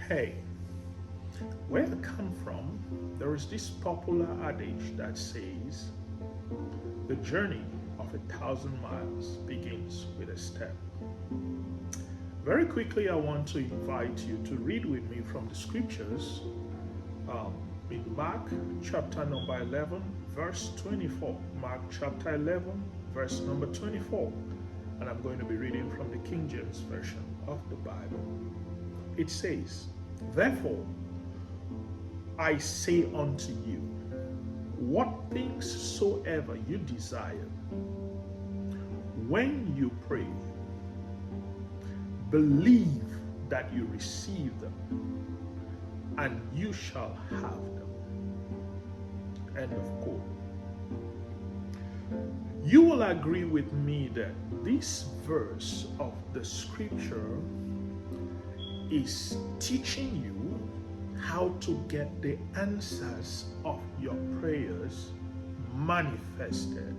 Hey, where I come from, there is this popular adage that says the journey of 1,000 miles begins with a step. Very quickly, I want to invite you to read with me from the scriptures um, in Mark chapter number 11, verse 24. Mark chapter 11, verse number 24. And I'm going to be reading from the King James Version of the Bible. It says, "Therefore, I say unto you, what things soever you desire, when you pray, believe that you receive them, and you shall have them." End of quote. You will agree with me that this verse of the scripture is teaching you how to get the answers of your prayers manifested.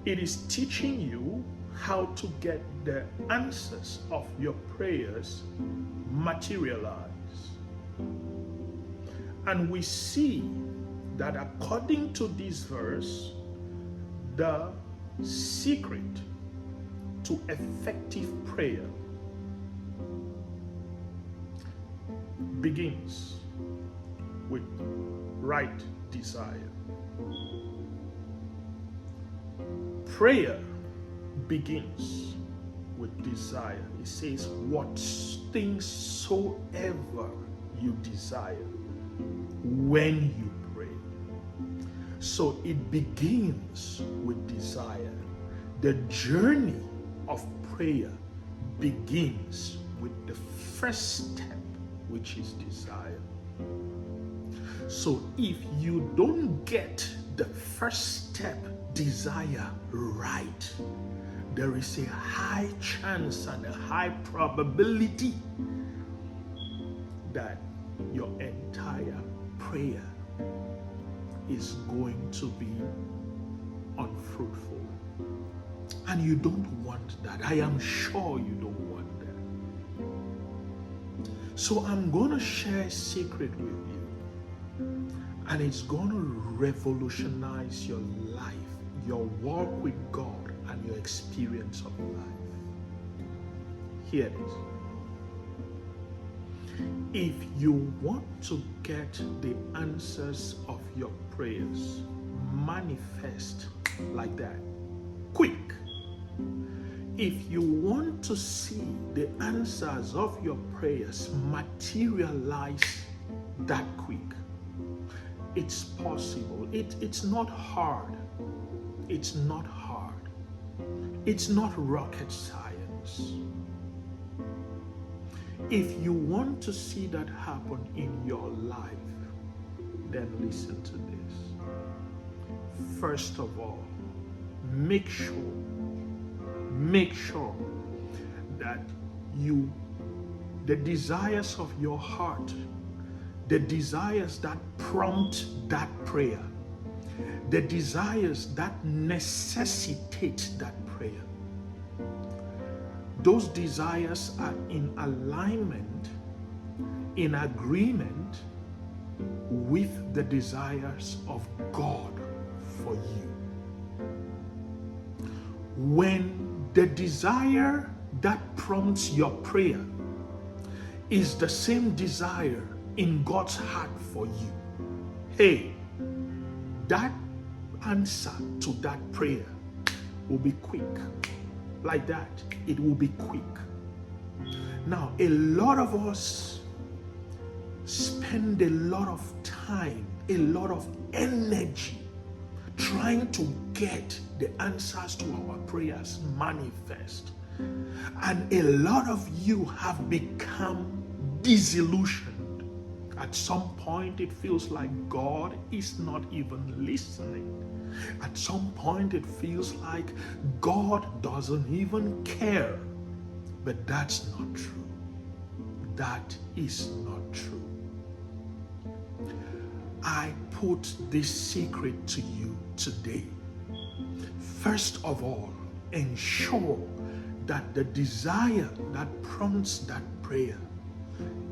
It is teaching you how to get the answers of your prayers materialized. And we see that according to this verse, the secret to effective prayer begins with right desire. Prayer begins with desire. It says, what things soever you desire when you pray. So it begins with desire. The journey of prayer begins with the first step, which is desire. So if you don't get the first step, desire, right, there is a high chance and a high probability that your entire prayer is going to be unfruitful. And you don't want that. I am sure you don't want that. So I'm going to share a secret with you. And it's going to revolutionize your life, your walk with God, and your experience of life. Here it is. If you want to get the answers of your prayers manifest like that, quick. If you want to see the answers of your prayers materialize that quick, it's possible. It's not hard. It's not hard. It's not rocket science. If you want to see that happen in your life, then listen to this. First of all, make sure that the desires of your heart, the desires that prompt that prayer, the desires that necessitate that prayer, those desires are in alignment, in agreement with the desires of God for you. When the desire that prompts your prayer is the same desire in God's heart for you, hey, that answer to that prayer will be quick. Like that, it will be quick. Now, a lot of us spend a lot of time, a lot of energy trying to get the answers to our prayers manifest. And a lot of you have become disillusioned. At some point, it feels like God is not even listening. At some point, it feels like God doesn't even care. But that's not true. That is not true. I put this secret to you today. First of all, ensure that the desire that prompts that prayer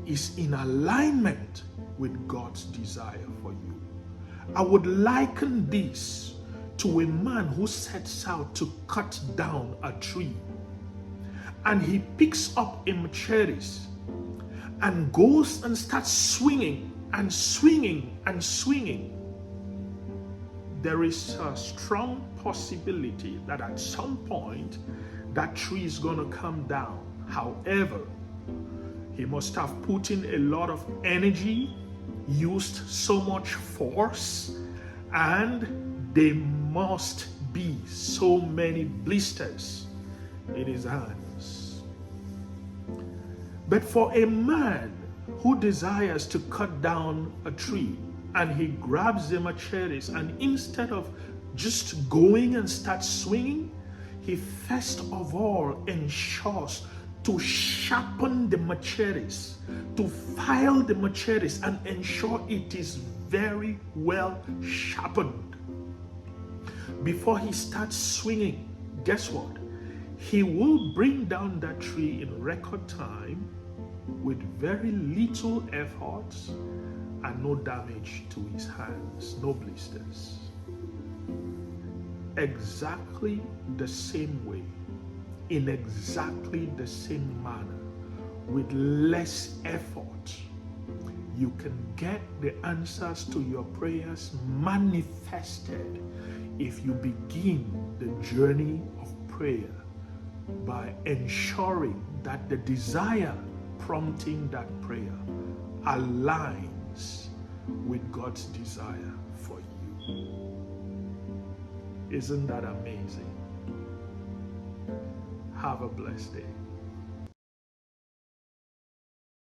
is in alignment with God's desire for you. I would liken this to a man who sets out to cut down a tree, and he picks up a machete and goes and starts swinging and swinging and swinging. There is a strong possibility that at some point that tree is going to come down. However, he must have put in a lot of energy, used so much force, and there must be so many blisters in his hands. But for a man who desires to cut down a tree, and he grabs the machetes, and instead of just going and start swinging, he first of all ensures to sharpen the machetes, to file the machetes, and ensure it is very well sharpened. Before he starts swinging, guess what? He will bring down that tree in record time with very little effort and no damage to his hands, no blisters. Exactly the same way, in exactly the same manner, with less effort, you can get the answers to your prayers manifested if you begin the journey of prayer by ensuring that the desire prompting that prayer aligns with God's desire for you. Isn't that amazing? Have a blessed day.